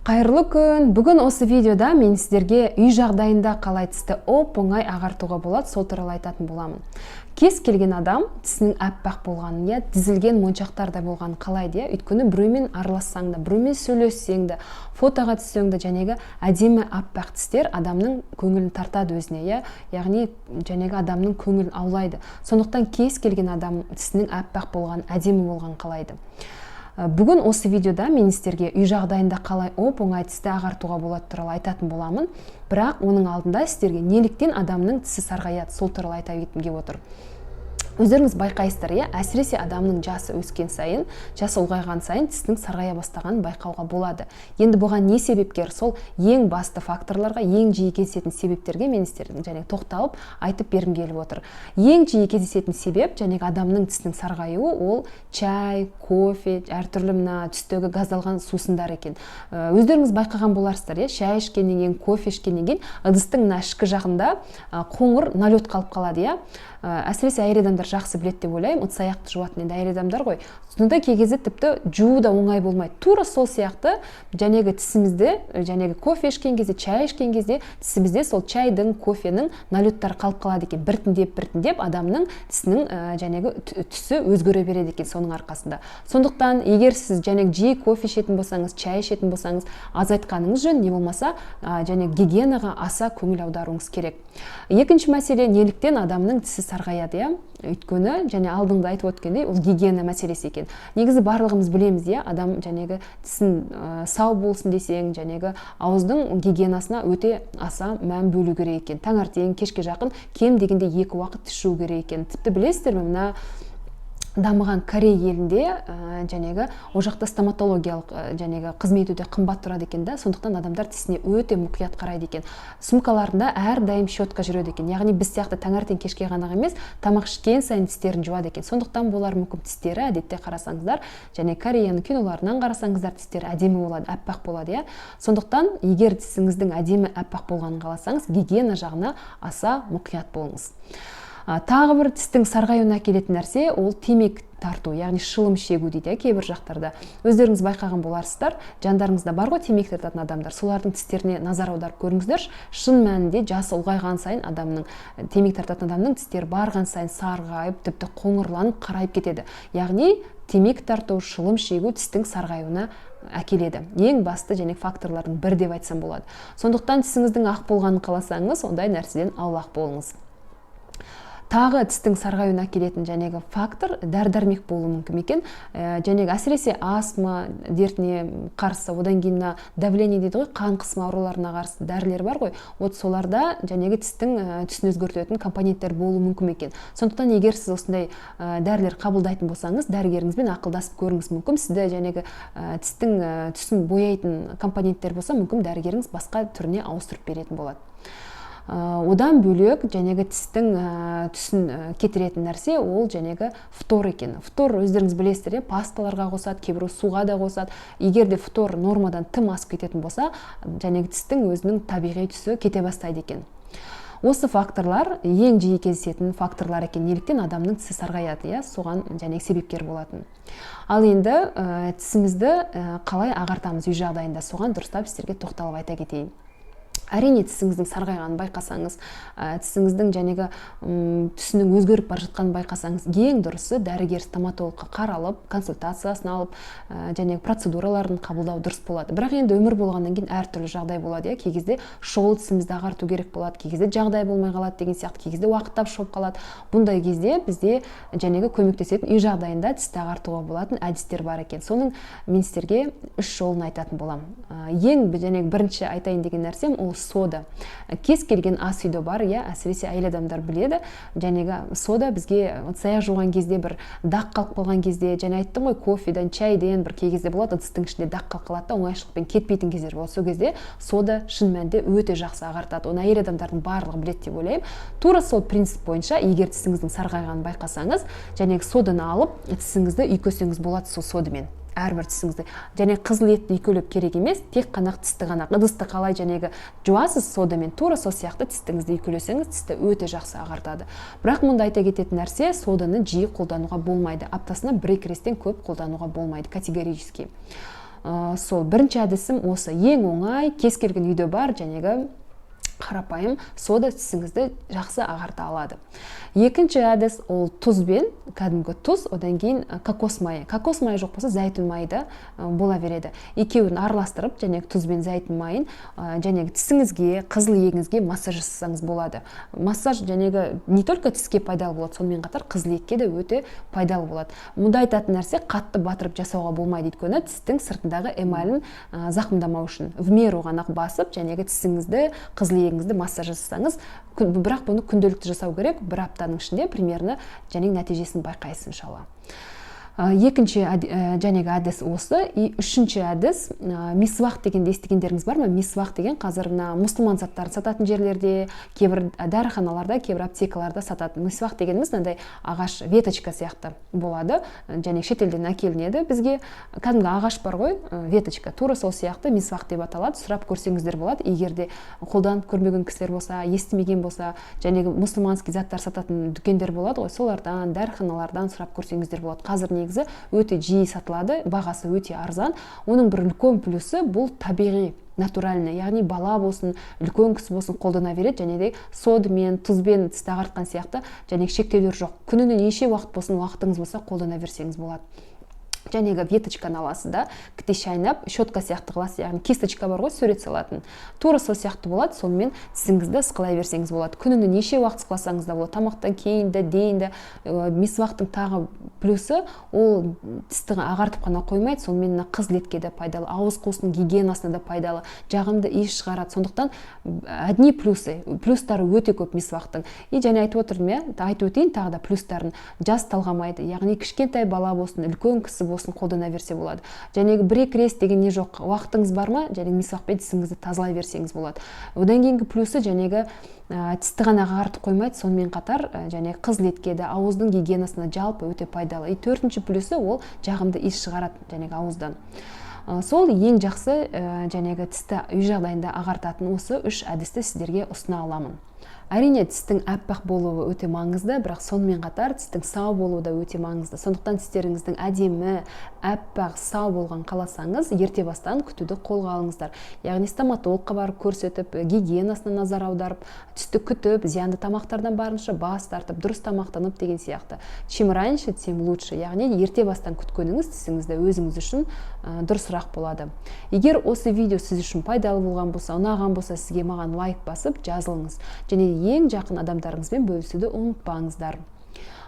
Қайырлы күн. Бүгін осы видеода мен сіздерге үй жағдайында қалай тісті оп-оңай ағартуға болады, сол туралы айтатын боламын. Кез келген адам тісінің аппақ болғанын, я дізілген моншақтарда болғанын қалайды, өйткені біреумен аралассаң да, біреумен сөйлессең де, фотоға түссең де, жәнегі әдемі аппақ тістер адамның көңілін тартады өзіне, яғни жәнегі адамның көңілін аулайды. Сондықтан кез келген адам тісінің аппақ болғанын, әдемі болғанын қалайды. Бүгін осы видеода мен сіздерге үй жағдайында қалай оп-оңай тісті ағартуға болады туралы айтатын боламын. Бірақ оның алдында сіздерге неліктен адамның тісі сарғаяды, сол туралы айта кеткім келіп отыр. Өздеріңіз байқайсыздар, әсіресе адамның жасы өскен сайын, жасы ұлғайған сайын тісінің сарғая бастағанын байқауға болады. Енді бұған не себепкер? Сол ең басты факторларға, ең жиі кездесетін себептерге мен сіздердің және тоқталып айтып бергім келіп отыр. Ең жиі кездесетін себеп, және адамның тісінің сарғаюы, ол чай, кофе, әртүрлі түстегі газдалған сусындар екен. Өздеріңіз байқаған боларсыздар, шай ішкеннен кейін, кофе ішкеннен кейін ыдыстың ішкі жағында қоңыр налет қалып қалады, әсіресе әйел адамдар жақсы біледі деп ойлаймын, ыдыс аяқты жуатын енді әйел адамдар ғой. Сонда кей кезде тіпті жуу да оңай болмайды. Тура сол сияқты жәнегі тісімізде, жәнегі кофе ішкен кезде, чай ішкен кезде тісімізде сол чайдың, кофенің налеттары қалып қалады екен. Біртіндеп адамның тісінің жәнегі түсі өзгере береді екен соның арқасында. Сондықтан егер сіз жәнегі жиі кофе ішетін болсаңыз, чай ішетін болсаңыз, азайтқаныңыз жөн, не болмаса жәнегі гигиенаға аса көңіл аударуыңыз керек. Екінші мәселе, неліктен адамның тісі сарғаяды, өйткені және алдыңда айтып өткендей, ол гигиена мәселесі екен. Негізі барлығымыз білеміз, адам жәнегі тісін сау болсын десең, жәнегі ауыздың гигиенасына өте аса мән бөлу керек екен. Таңертең, кешке жақын кем дегенде 2 уақыт тіс жуу керек екен. Тіпті білесіздер ме, мына дамыған Корей елінде жәнегі о жақта стоматологиялық жәнегі қызмет өте қымбат тұрады екен, сондықтан адамдар тісіне өте мұқият қарайды екен. Сумкаларында әрдайым щетка жүреді екен. Яғни біз сияқты таңертең кешке ғана емес, тамақ ішкен сайын тістерін жуады екен. Сондықтан болар мүмкін тістері, әдетте қарасаңыздар, және Кореяның киноларынан қарасаңыздар, тістері әдемі болады, аппақ болады, Сондықтан егер тісіңіздің әдемі аппақ болғанын қаласаңыз, гигиена жағына аса мұқият болыңыз. Тағы бір тістің сарғаюына келетін нәрсе, ол темекі тарту, яғни шылым шегу дейді, кейбір жақтарда. Өздеріңіз байқаған боларсыздар, жандарыңызда бар ғой темекі тартатын адамдар, солардың тістеріне назар аударып көріңіздер. Шын мәнінде жасы ұлғайған сайын темекі тартатын адамның тістері барған сайын сарғайып, тіпті қоңырланып, қарайып кетеді. Яғни темекі тарту, шылым шегу тістің сарғаюына әкеледі. Ең басты және факторлардың бірі деп айтсам болады. Сондықтан тісіңіздің ақ болғанын қаласаңыз, ондай нәрседен аулақ болыңыз. Тағы тістің сарғаюына келетін жәнегі фактор дәрі-дәрмек болуы мүмкін екен. Жәнегі әсіресе астма дертіне қарсы, одан кейін давление дейді ғой, қан қысымы ауруларына қарсы дәрілер бар ғой. Соларда жәнегі тістің түсін өзгертетін компоненттер болуы мүмкін екен. Сондықтан егер сіз осындай дәрілер қабылдайтын болсаңыз, дәрігеріңізбен ақылдасып көріңіз мүмкін. Сізді жәнегі тістің түсін бояйтын компоненттер болса, мүмкін дәрігеріңіз басқа түріне ауыстырып беретін болады. Одан бөлек жәнегі тістің түсін кетіретін нәрсе, ол жәнегі фтор екен. Фтор өздеріңіз білесіздер, пасталарға қосады, кейбір суға да қосады. Егер де фтор нормадан тым асып кететін болса, жәнегі тістің өзінің табиғи түсі кете бастайды екен. Осы факторлар ең жиі кездесетін факторлар екен, неліктен адамның тісі сарғаяды, соған жәнегі себепкер болатын. Ал енді тісімізді қалай ағартамыз үй жағдайында, соған дұрыстап сіздерге тоқталып айта кетейін. Әрине тісіңіздің сарғайғанын байқасаңыз, тісіңіздің жәнегі түсінің өзгеріп бара жатқанын байқасаңыз, ең дұрысы дәрігер стоматологқа қаралып, консультациясын алып, жәнегі процедураларын қабылдау дұрыс болады. Бірақ енді өмір болғаннан кейін әртүрлі жағдай болады, кей кезде шұғыл тісімізді ағарту керек болады, кей кезде жағдай болмай қалады деген сияқты, кей кезде уақыт тапшы болып қалады. Бұндай кезде бізде жәнегі көмектесетін үй жағдайында тісті ағартуға болатын әдістер бар екен. Соның мен сіздерге 3 жолын айтатын боламын. Ең жәнегі бірінші айтайын деген нәрсем ол сода. Кез келген ас үйде бар, әсіресе әйел адамдар біледі. Жәнегі сода бізге ыдыс-аяқ жуған кезде бір дақ қалып қалған кезде, және айттым ғой, кофеден, чайден бір кей кезде болады, ыдыстың ішінде дақ қалып қалады, оңайшылықпен кетпейтін кездер болады. Сол кезде сода шын мәнінде өте жақсы ағартады. Оны әйел адамдардың барлығы біледі деп ойлаймын. Тура сол принцип бойынша, егер тісіңіздің сарғайғанын байқасаңыз, жәнегі соданы алып, тісіңізді үйкесеңіз болады сол содамен. Әрбір тісіңізді. Және қызыл етті үйкелеп керек емес, тек қана тісті ғана. Ыдысты қалай жәнегі жуасыз содамен, тура сол сияқты тістіңізді үйкелесеңіз, тісті өте жақсы ағартады. Бірақ мұнда айта кететін нәрсе, соданы жиі қолдануға болмайды. Аптасына 1-2 реттен көп қолдануға болмайды, категорически. сол бірінші әдісім осы, ең оңай, кез келген үйде бар, жәнегі қарапайым сода тісіңізді жақсы ағарта алады. Екінші әдіс ол тұзбен, кәдімгі тұз, одан кейін кокос майы. Кокос майы жоқ болса, зәйтүн майы да бола береді. Екеуін араластырып, және тұзбен зәйтүн майын, және тісіңізге, қызыл егіңізге массаж жасасаңыз болады. Массаж жәнегі не только тіске пайдалы болады, сонымен қатар қызыл егке де өте пайдалы болады. Мұнда айтатын нәрсе қатты батырып жасауға болмайды, өйткені тістің сыртындағы эмалін зақымдамау үшін. В меру ғана басып, жәнегі тісіңізді, қызыл егіңізді массаж жасасаңыз, бірақ бұны күнделікті жасау керек, бір аптаның ішінде примерно және нәтижесін байқайсыз иншалла. Екінші жәнегі әдіс осы. Үшінші әдіс мисвақ дегенді естігендеріңіз бар ма? Мисвақ деген қазір мұсылман заттарын сататын жерлерде, кейбір дәріханаларда, кейбір аптекаларда сататын. Мисвақ дегеніміз мынандай ағаш веточка сияқты болады, және шетелден әкелінеді бізге. Кәдімгі ағаш бар ғой, веточка, тура сол сияқты мисвақ деп аталады. Сұрап көрсеңіздер болады. Егер де қолданып көрмеген кісілер болса, естімеген болса, және мұсылманский заттар сататын дүкендер болады ғой, солардан, дәріханалардан сұрап көрсеңіздер болады. Қазір негізі өте жиі сатылады, бағасы өте арзан. Оның бір үлкен плюсы бұл табиғи, натуральный, яғни бала болсын, үлкен кісі болсын қолдана береді, және де содымен, тұзбен тісті ағартқан сияқты, және шектеулер жоқ. Күніне неше уақыт болсын, уақытыңыз болса қолдана берсеңіз болады. Жәнегі веточканы аласыз да, кіте шайнап, щетка сияқты қыласыз, яғни кисточка бар ғой, сурет салатын. Тура сол сияқты болады, сонымен тісіңізді ысқылай берсеңіз болады. Күніне неше уақыт ысқыласаңыз да болады. Тамақтан кейін де, дейін де. Мисвақтың тағы плюсы, ол тісті ағартып қана қоймайды, сонымен қызыл етке де пайдалы, ауыз қуысының гигиенасына да пайдалы, жағымды иіс шығарады. Сондықтан одни плюстары өте көп мисвақтың. Және айтып отырдым, айтып өтейін тағы да плюстарын. Жас талғамайды, яғни кішкентай бала болсын, үлкен кісі болсын қолдана берсе болады. Жәнегі бір-екі рет деген не жоқ. Уақытыңыз бар ма? Жәнегі мисвақпен тісіңізді тазалай берсеңіз болады. Одан кейінгі плюсы жәнегі тісті ғана ағартып қоймайды, сонымен қатар және қызыл етке де, ауыздың гигиенасына жалпы өте пайдалы. Төртінші плюсы ол жағымды иіс шығарады жәнегі ауыздан. Сол ең жақсы жәнегі тісті үй жағдайында ағартатын осы үш әдісті сіздерге ұсына аламын. Әрине тістің аппақ болуы өте маңызды, бірақ сонымен қатар тістің сау болуы да өте маңызды. Сондықтан тістеріңіздің әдемі, аппақ, сау болған қаласаңыз, ерте бастан күтуді қолға алыңыздар. Яғни стоматологқа барып көрсетіп, гигиенасына назар аударып, тісті күтіп, зиянды тамақтардан барынша бас тартып, дұрыс тамақтанып деген сияқты. Чем раньше, тем лучше. Яғни ерте бастан күткеніңіз тісіңізді өзіңіз үшін дұрысырақ болады. Егер осы видео сіз үшін пайдалы болған болса, ұнаған болса, сізге маған лайк басып жазылыңыз. Және ең жақын адамдарыңызбен бөлісуді ұмытпаңыздар.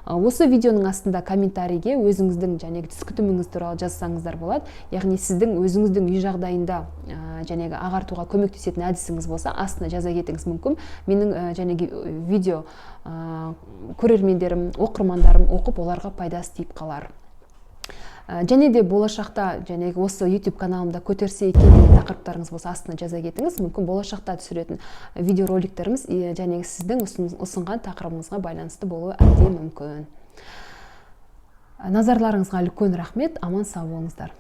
Осы видеоның астында комментарийге өзіңіздің жәнегі тіс күтіміңіз туралы жазсаңыздар болады. Яғни сіздің өзіңіздің үй жағдайында жәнегі ағартуға көмектесетін әдісіңіз болса, астына жаза кетіңіз мүмкін. Менің жәнегі видео көрермендерім, оқырмандарым оқып, оларға пайдасы тиіп қалар. Және де болашақта жәнегі осы YouTube каналымда көтерсе екен деген тақырыптарыңыз болса, астына жаза кетіңіз. Мүмкін болашақта түсіретін видеороликтеріміз жәнегі сіздің ұсынған тақырыбыңызға байланысты болуы әбден мүмкін. Назарларыңызға үлкен рахмет, аман сау болыңыздар.